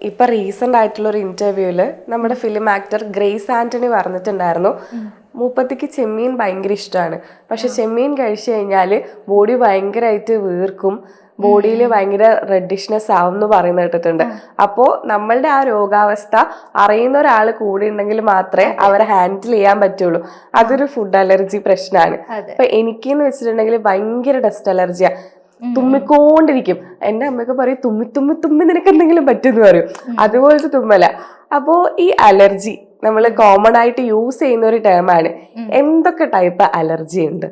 ഇപ്പൊ റീസെന്റ് ആയിട്ടുള്ള ഒരു ഇന്റർവ്യൂല് നമ്മുടെ ഫിലിം ആക്ടർ ഗ്രേസ് ആന്റണി പറഞ്ഞിട്ടുണ്ടായിരുന്നു, മൂപ്പത്തിക്ക് ചെമ്മീൻ ഭയങ്കര ഇഷ്ടമാണ്, പക്ഷെ ചെമ്മീൻ കഴിച്ചു കഴിഞ്ഞാല് ബോഡി ഭയങ്കരമായിട്ട് വീർക്കും, ബോഡിയിൽ ഭയങ്കര റെഡിഷ്നെസ് ആവും എന്ന് പറയുന്നത് കേട്ടിട്ടുണ്ട്. അപ്പോ നമ്മളുടെ ആ രോഗാവസ്ഥ അറിയുന്ന ഒരാൾ കൂടെ ഉണ്ടെങ്കിൽ മാത്രമേ അവരെ ഹാൻഡിൽ ചെയ്യാൻ പറ്റുള്ളൂ. അതൊരു ഫുഡ് അലർജി പ്രശ്നമാണ്. അപ്പൊ എനിക്കെന്ന് വെച്ചിട്ടുണ്ടെങ്കിൽ ഭയങ്കര ഡസ്റ്റ് അലർജിയാ, തുമ്മിക്കൊണ്ടിരിക്കും. എന്റെ അമ്മയൊക്കെ പറയും തുമ്മി തുമ്മി തുമ്മി നിനക്ക് എന്തെങ്കിലും പറ്റുമെന്ന് പറയും, അതുപോലത്തെ തുമ്മല. അപ്പോ ഈ അലർജി നമ്മൾ കോമൺ ആയിട്ട് യൂസ് ചെയ്യുന്ന ഒരു ടേമാണ്. എന്തൊക്കെ ടൈപ്പ് അലർജി ഉണ്ട്?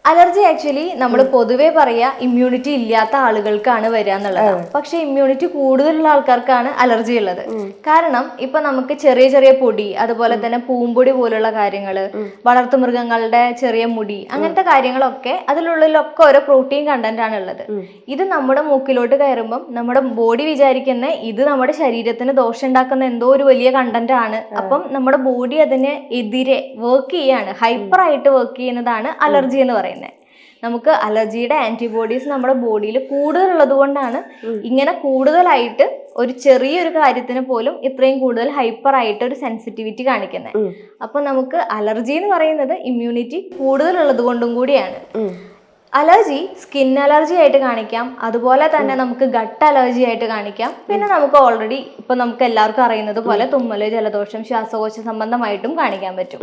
അലർജി ആക്ച്വലി നമ്മൾ പൊതുവേ പറയാ ഇമ്മ്യൂണിറ്റി ഇല്ലാത്ത ആളുകൾക്കാണ് വരിക എന്നുള്ളത്. പക്ഷെ ഇമ്മ്യൂണിറ്റി കൂടുതലുള്ള ആൾക്കാർക്കാണ് അലർജി ഉള്ളത്. കാരണം ഇപ്പൊ നമുക്ക് ചെറിയ ചെറിയ പൊടി, അതുപോലെ തന്നെ പൂമ്പൊടി പോലുള്ള കാര്യങ്ങള്, വളർത്തുമൃഗങ്ങളുടെ ചെറിയ മുടി, അങ്ങനത്തെ കാര്യങ്ങളൊക്കെ അതിലുള്ളിലൊക്കെ ഓരോ പ്രോട്ടീൻ കണ്ടന്റ് ആണ് ഉള്ളത്. ഇത് നമ്മുടെ മൂക്കിലോട്ട് കയറുമ്പം നമ്മുടെ ബോഡി വിചാരിക്കുന്ന ഇത് നമ്മുടെ ശരീരത്തിന് ദോഷം ഉണ്ടാക്കുന്ന എന്തോ ഒരു വലിയ കണ്ടന്റ് ആണ്. അപ്പം നമ്മുടെ ബോഡി അതിന് എതിരെ വർക്ക് ചെയ്യാണ്, ഹൈപ്പർ ആയിട്ട് വർക്ക് ചെയ്യുന്നതാണ് അലർജി എന്ന് പറയുന്നത്. നമുക്ക് അലർജിയുടെ ആന്റിബോഡീസ് നമ്മുടെ ബോഡിയിൽ കൂടുതലുള്ളത് കൊണ്ടാണ് ഇങ്ങനെ കൂടുതലായിട്ട് ഒരു ചെറിയൊരു കാര്യത്തിന് പോലും ഇത്രയും കൂടുതൽ ഹൈപ്പർ ആയിട്ട് ഒരു സെൻസിറ്റിവിറ്റി കാണിക്കുന്നത്. അപ്പൊ നമുക്ക് അലർജി എന്ന് പറയുന്നത് ഇമ്മ്യൂണിറ്റി കൂടുതലുള്ളത് കൊണ്ടും കൂടിയാണ്. അലർജി സ്കിൻ അലർജി ആയിട്ട് കാണിക്കാം, അതുപോലെ തന്നെ നമുക്ക് ഗട്ട് അലർജി ആയിട്ട് കാണിക്കാം. പിന്നെ നമുക്ക് ഓൾറെഡി ഇപ്പൊ നമുക്ക് എല്ലാവർക്കും അറിയുന്നത് പോലെ തുമ്മല്, ജലദോഷം, ശ്വാസകോശ സംബന്ധമായിട്ടും കാണിക്കാൻ പറ്റും.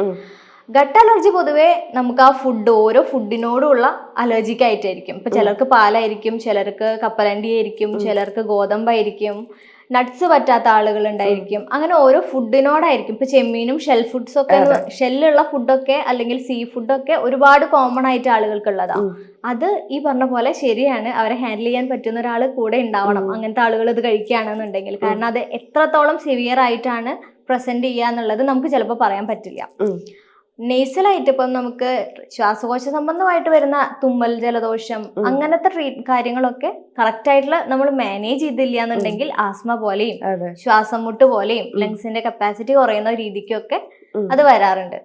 ഗട്ട് അലർജി പൊതുവേ നമുക്ക് ആ ഫുഡ്, ഓരോ ഫുഡിനോടുള്ള അലർജിക്ക് ആയിട്ടായിരിക്കും. ഇപ്പൊ ചിലർക്ക് പാലായിരിക്കും, ചിലർക്ക് കപ്പലണ്ടി ആയിരിക്കും, ചിലർക്ക് ഗോതമ്പായിരിക്കും, നട്ട്സ് പറ്റാത്ത ആളുകൾ ഉണ്ടായിരിക്കും. അങ്ങനെ ഓരോ ഫുഡിനോടായിരിക്കും. ഇപ്പൊ ചെമ്മീനും ഷെൽ ഫുഡ്സ് ഒക്കെ, ഷെല്ലുള്ള ഫുഡൊക്കെ അല്ലെങ്കിൽ സീ ഫുഡൊക്കെ ഒരുപാട് കോമൺ ആയിട്ട് ആളുകൾക്കുള്ളതാണ്. അത് ഈ പറഞ്ഞ പോലെ ശരിയാണ്, അവരെ ഹാൻഡിൽ ചെയ്യാൻ പറ്റുന്ന ഒരാൾ കൂടെ ഉണ്ടാവണം അങ്ങനത്തെ ആളുകൾ ഇത് കഴിക്കുകയാണെന്നുണ്ടെങ്കിൽ. കാരണം അത് എത്രത്തോളം സിവിയർ ആയിട്ടാണ് പ്രസന്റ് ചെയ്യുക എന്നുള്ളത് നമുക്ക് ചിലപ്പോൾ പറയാൻ പറ്റില്ല. നേസലായിട്ട് ഇപ്പം നമുക്ക് ശ്വാസകോശ സംബന്ധമായിട്ട് വരുന്ന തുമ്മൽ, ജലദോഷം, അങ്ങനത്തെ കാര്യങ്ങളൊക്കെ കറക്റ്റ് ആയിട്ടുള്ള നമ്മൾ മാനേജ് ചെയ്തില്ല എന്നുണ്ടെങ്കിൽ ആസ്മ പോലെയും ശ്വാസം മുട്ട് പോലെയും ലങ്സിന്റെ കപ്പാസിറ്റി കുറയുന്ന രീതിക്കൊക്കെ അത് വരാറുണ്ട്.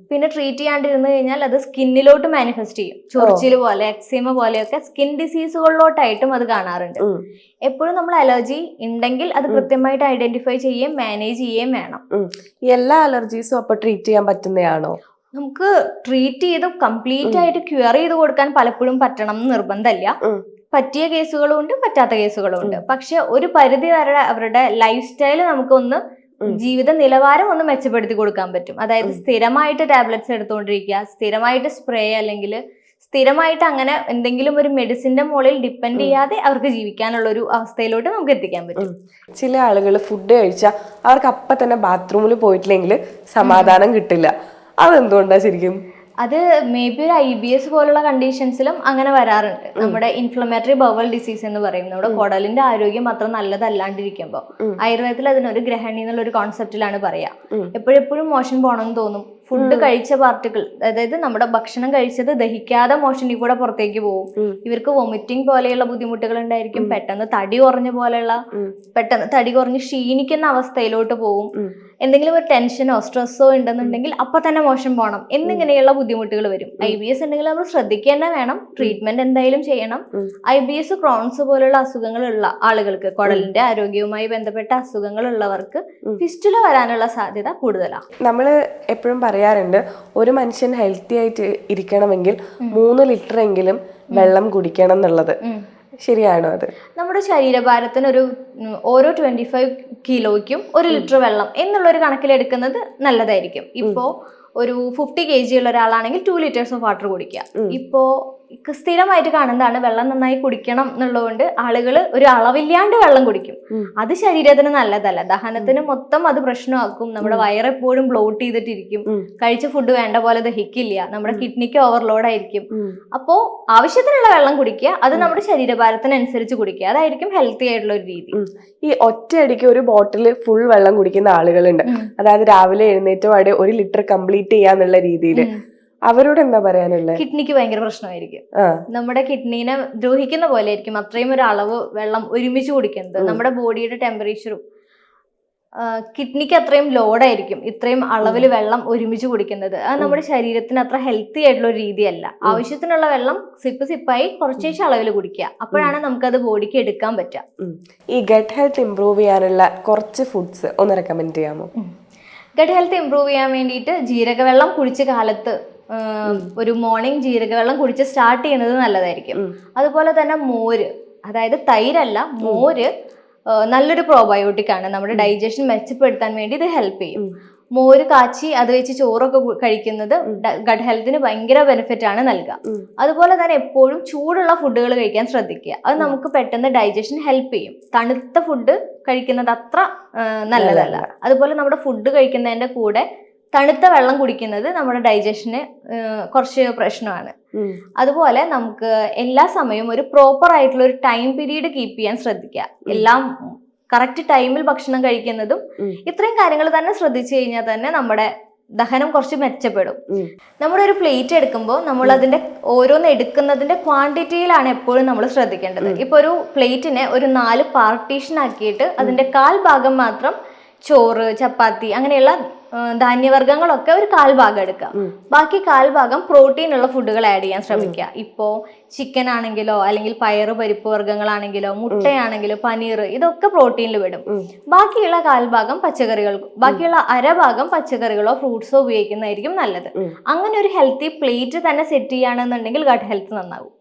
പിന്നെ ട്രീറ്റ് ചെയ്യാണ്ടിരുന്നു കഴിഞ്ഞാൽ അത് സ്കിന്നിലോട്ട് മാനിഫെസ്റ്റ് ചെയ്യും. ചൊറിച്ചില് പോലെ, എക്സിമ പോലെയൊക്കെ സ്കിൻ ഡിസീസുകളിലോട്ടായിട്ടും അത് കാണാറുണ്ട്. എപ്പോഴും നമ്മൾ അലർജി ഉണ്ടെങ്കിൽ അത് കൃത്യമായിട്ട് ഐഡന്റിഫൈ ചെയ്യുകയും മാനേജ് ചെയ്യുകയും വേണം. എല്ലാ അലർജീസും അപ്പൊ ട്രീറ്റ് ചെയ്യാൻ പറ്റുന്നതാണോ? നമുക്ക് ട്രീറ്റ് ചെയ്ത് കംപ്ലീറ്റ് ആയിട്ട് ക്യൂർ ചെയ്ത് കൊടുക്കാൻ പലപ്പോഴും പറ്റണം എന്ന് നിർബന്ധമില്ല. പറ്റിയ കേസുകളും ഉണ്ട്, പറ്റാത്ത കേസുകളും ഉണ്ട്. പക്ഷെ ഒരു പരിധി വരെ അവരുടെ ലൈഫ് സ്റ്റൈല് നമുക്കൊന്ന്, ജീവിത നിലവാരം ഒന്ന് മെച്ചപ്പെടുത്തി കൊടുക്കാൻ പറ്റും. അതായത് സ്ഥിരമായിട്ട് ടാബ്ലറ്റ്സ് എടുത്തുകൊണ്ടിരിക്കുക, സ്ഥിരമായിട്ട് സ്പ്രേ അല്ലെങ്കിൽ സ്ഥിരമായിട്ട് അങ്ങനെ എന്തെങ്കിലും ഒരു മെഡിസിന്റെ മുകളിൽ ഡിപ്പെൻഡ് ചെയ്യാതെ അവർക്ക് ജീവിക്കാനുള്ള ഒരു അവസ്ഥയിലോട്ട് നമുക്ക് എത്തിക്കാൻ പറ്റും. ചില ആളുകൾ ഫുഡ് കഴിച്ചാൽ അവർക്ക് അപ്പം തന്നെ ബാത്റൂമിൽ പോയിട്ടില്ലെങ്കിൽ സമാധാനം കിട്ടില്ല. അതെന്തുകൊണ്ടാ ശരിക്കും? അത് മേ ബി ഒരു IBS പോലുള്ള കണ്ടീഷൻസിലും അങ്ങനെ വരാറുണ്ട്. നമ്മുടെ ഇൻഫ്ലമേറ്ററി ബവൽ ഡിസീസ് എന്ന് പറയും. നമ്മുടെ കുടലിന്റെ ആരോഗ്യം അത്ര നല്ലതല്ലാണ്ടിരിക്കുമ്പോൾ ആയുർവേദത്തിൽ അതിനൊരു ഗ്രഹണി എന്നുള്ള ഒരു കോൺസെപ്റ്റിലാണ് പറയാ. എപ്പോഴെപ്പോഴും മോഷൻ പോകണമെന്ന് തോന്നും. ഫുഡ് കഴിച്ച പാർട്ടിക്കിൾ, അതായത് നമ്മുടെ ഭക്ഷണം കഴിച്ചത് ദഹിക്കാതെ മോഷനിൽ കൂടെ പുറത്തേക്ക് പോകും. ഇവർക്ക് വൊമിറ്റിംഗ് പോലെയുള്ള ബുദ്ധിമുട്ടുകൾ ഉണ്ടായിരിക്കും. പെട്ടെന്ന് തടി കുറഞ്ഞ് ക്ഷീണിക്കുന്ന അവസ്ഥയിലോട്ട് പോകും. എന്തെങ്കിലും ഒരു ടെൻഷനോ സ്ട്രെസ്സോ ഉണ്ടെന്നുണ്ടെങ്കിൽ അപ്പൊ തന്നെ മോശം പോകണം എന്നിങ്ങനെയുള്ള ബുദ്ധിമുട്ടുകൾ വരും. IBS ഉണ്ടെങ്കിൽ നമ്മൾ ശ്രദ്ധിക്കേണ്ട വേണം, ട്രീറ്റ്മെന്റ് എന്തായാലും ചെയ്യണം. IBS, ക്രോൺസ് പോലുള്ള അസുഖങ്ങളുള്ള ആളുകൾക്ക്, കുടലിന്റെ ആരോഗ്യവുമായി ബന്ധപ്പെട്ട അസുഖങ്ങളുള്ളവർക്ക് ഫിസ്റ്റുല വരാനുള്ള സാധ്യത കൂടുതലാണ്. നമ്മൾ എപ്പോഴും പറയാറുണ്ട്, ഒരു മനുഷ്യൻ ഹെൽത്തി ആയിട്ട് ഇരിക്കണമെങ്കിൽ 3 ലിറ്റർ എങ്കിലും വെള്ളം കുടിക്കണം എന്നുള്ളത്. ശരിയാണോ അത്? നമ്മുടെ ശരീരഭാരത്തിന് ഓരോ 25 കിലോയ്ക്കും 1 ലിറ്റർ വെള്ളം എന്നുള്ളൊരു കണക്കിലെടുക്കുന്നത് നല്ലതായിരിക്കും. ഇപ്പോ ഒരു 50 kg ഉള്ള ഒരാളാണെങ്കിൽ 2 liters ഓഫ് വാട്ടർ കുടിക്കുക. ഇപ്പോ സ്ഥിരമായിട്ട് കാണുന്നതാണ് വെള്ളം നന്നായി കുടിക്കണം എന്നുള്ളതുകൊണ്ട് ആളുകൾ ഒരു അളവില്ലാണ്ട് വെള്ളം കുടിക്കും. അത് ശരീരത്തിന് നല്ലതല്ല, ദഹനത്തിന് മൊത്തം അത് പ്രശ്നമാക്കും. നമ്മുടെ വയറെപ്പോഴും ബ്ലോട്ട് ചെയ്തിട്ടിരിക്കും. കഴിച്ച ഫുഡ് വേണ്ട പോലെ ദഹിക്കില്ല, നമ്മുടെ കിഡ്നിക്ക് ഓവർലോഡ് ആയിരിക്കും. അപ്പോ ആവശ്യത്തിനുള്ള വെള്ളം കുടിക്കുക, അത് നമ്മുടെ ശരീരഭാരത്തിനനുസരിച്ച് കുടിക്കുക. അതായിരിക്കും ഹെൽത്തി ആയിട്ടുള്ള ഒരു രീതി. ഈ ഒറ്റയടിക്ക് ഒരു ബോട്ടിൽ ഫുൾ വെള്ളം കുടിക്കുന്ന ആളുകളുണ്ട്, അതായത് രാവിലെ എഴുന്നേറ്റ് പാടെ 1 ലിറ്റർ കംപ്ലീറ്റ് ചെയ്യാന്നുള്ള രീതിയിൽ. അവരോട് എന്താ പറയാനുള്ളത്? കിഡ്നിക്ക് ഭയങ്കര പ്രശ്നമായിരിക്കും. നമ്മുടെ കിഡ്നീനെ ദ്രോഹിക്കുന്ന പോലെ ആയിരിക്കും അത്രയും ഒരു അളവ് വെള്ളം ഒരുമിച്ച് കുടിക്കുന്നത്. നമ്മുടെ ബോഡിയുടെ ടെമ്പറേച്ചറും കിഡ്നിക്ക് അത്രയും ലോഡായിരിക്കും ഇത്രയും അളവിൽ വെള്ളം ഒരുമിച്ച് കുടിക്കുന്നത്. അത് നമ്മുടെ ശരീരത്തിന് അത്ര ഹെൽത്തി ആയിട്ടുള്ള ഒരു രീതിയല്ല. ആവശ്യത്തിനുള്ള വെള്ളം സിപ്പായി കുറച്ചേശ് അളവിൽ കുടിക്കുക. അപ്പോഴാണ് നമുക്കത് ബോഡിക്ക് എടുക്കാൻ പറ്റുക. ഈ ഗട്ട് ഹെൽത്ത് ഇംപ്രൂവ് ചെയ്യാനുള്ള കുറച്ച് ഫുഡ്സ് ഒന്ന് റെക്കമെൻഡ് ചെയ്യാമോ? ഗട്ട് ഹെൽത്ത് ഇംപ്രൂവ് ചെയ്യാൻ വേണ്ടിയിട്ട് ജീരകവെള്ളം കുടിച്ച കാലത്ത് ഒരു മോർണിംഗ് ജീരകവെള്ളം കുടിച്ച് സ്റ്റാർട്ട് ചെയ്യുന്നത് നല്ലതായിരിക്കും. അതുപോലെ തന്നെ മോര്, അതായത് തൈരല്ല, മോര് നല്ലൊരു പ്രോബയോട്ടിക് ആണ്. നമ്മുടെ ഡൈജഷൻ മെച്ചപ്പെടുത്താൻ വേണ്ടി ഇത് ഹെൽപ്പ് ചെയ്യും. മോര് കാച്ചി അത് വെച്ച് ചോറൊക്കെ കഴിക്കുന്നത് ഗട്ട് ഹെൽത്തിന് ഭയങ്കര ബെനിഫിറ്റ് ആണ് നൽകുക. അതുപോലെ തന്നെ എപ്പോഴും ചൂടുള്ള ഫുഡുകൾ കഴിക്കാൻ ശ്രദ്ധിക്കുക. അത് നമുക്ക് പെട്ടെന്ന് ഡൈജഷൻ ഹെൽപ്പ് ചെയ്യും. തണുത്ത ഫുഡ് കഴിക്കുന്നത് അത്ര നല്ലതല്ല. അതുപോലെ നമ്മുടെ ഫുഡ് കഴിക്കുന്നതിന്റെ കൂടെ തണുത്ത വെള്ളം കുടിക്കുന്നത് നമ്മുടെ ഡൈജഷന് കുറച്ച് പ്രശ്നമാണ്. അതുപോലെ നമുക്ക് എല്ലാ സമയവും ഒരു പ്രോപ്പർ ആയിട്ടുള്ള ഒരു ടൈം പീരീഡ് കീപ്പ് ചെയ്യാൻ ശ്രദ്ധിക്കുക. എല്ലാം കറക്റ്റ് ടൈമിൽ ഭക്ഷണം കഴിക്കുന്നതും ഇത്രയും കാര്യങ്ങൾ തന്നെ ശ്രദ്ധിച്ചു കഴിഞ്ഞാൽ തന്നെ നമ്മുടെ ദഹനം കുറച്ച് മെച്ചപ്പെടും. നമ്മുടെ ഒരു പ്ലേറ്റ് എടുക്കുമ്പോൾ നമ്മൾ അതിന്റെ ഓരോന്ന് എടുക്കുന്നതിന്റെ ക്വാണ്ടിറ്റിയിലാണ് എപ്പോഴും നമ്മൾ ശ്രദ്ധിക്കേണ്ടത്. ഇപ്പൊ ഒരു പ്ലേറ്റിനെ ഒരു 4 പാർട്ടീഷൻ ആക്കിയിട്ട് അതിന്റെ 1/4 ഭാഗം മാത്രം ചോറ്, ചപ്പാത്തി അങ്ങനെയുള്ള ധാന്യവർഗ്ഗങ്ങളൊക്കെ ഒരു 1/4 ഭാഗം എടുക്കുക. ബാക്കി 1/4 ഭാഗം പ്രോട്ടീൻ ഉള്ള ഫുഡുകൾ ആഡ് ചെയ്യാൻ ശ്രമിക്കുക. ഇപ്പോൾ ചിക്കൻ ആണെങ്കിലോ അല്ലെങ്കിൽ പയറ് പരിപ്പ് വർഗ്ഗങ്ങളാണെങ്കിലോ മുട്ടയാണെങ്കിലോ പനീർ, ഇതൊക്കെ പ്രോട്ടീനിൽ വിടും. ബാക്കിയുള്ള 1/4 ഭാഗം പച്ചക്കറികൾ, ബാക്കിയുള്ള 1/2 ഭാഗം പച്ചക്കറികളോ ഫ്രൂട്ട്സോ ഉപയോഗിക്കുന്നതായിരിക്കും നല്ലത്. അങ്ങനെ ഒരു ഹെൽത്തി പ്ലേറ്റ് തന്നെ സെറ്റ് ചെയ്യുകയാണെന്നുണ്ടെങ്കിൽ ഗട്ട് ഹെൽത്ത് നന്നാവും.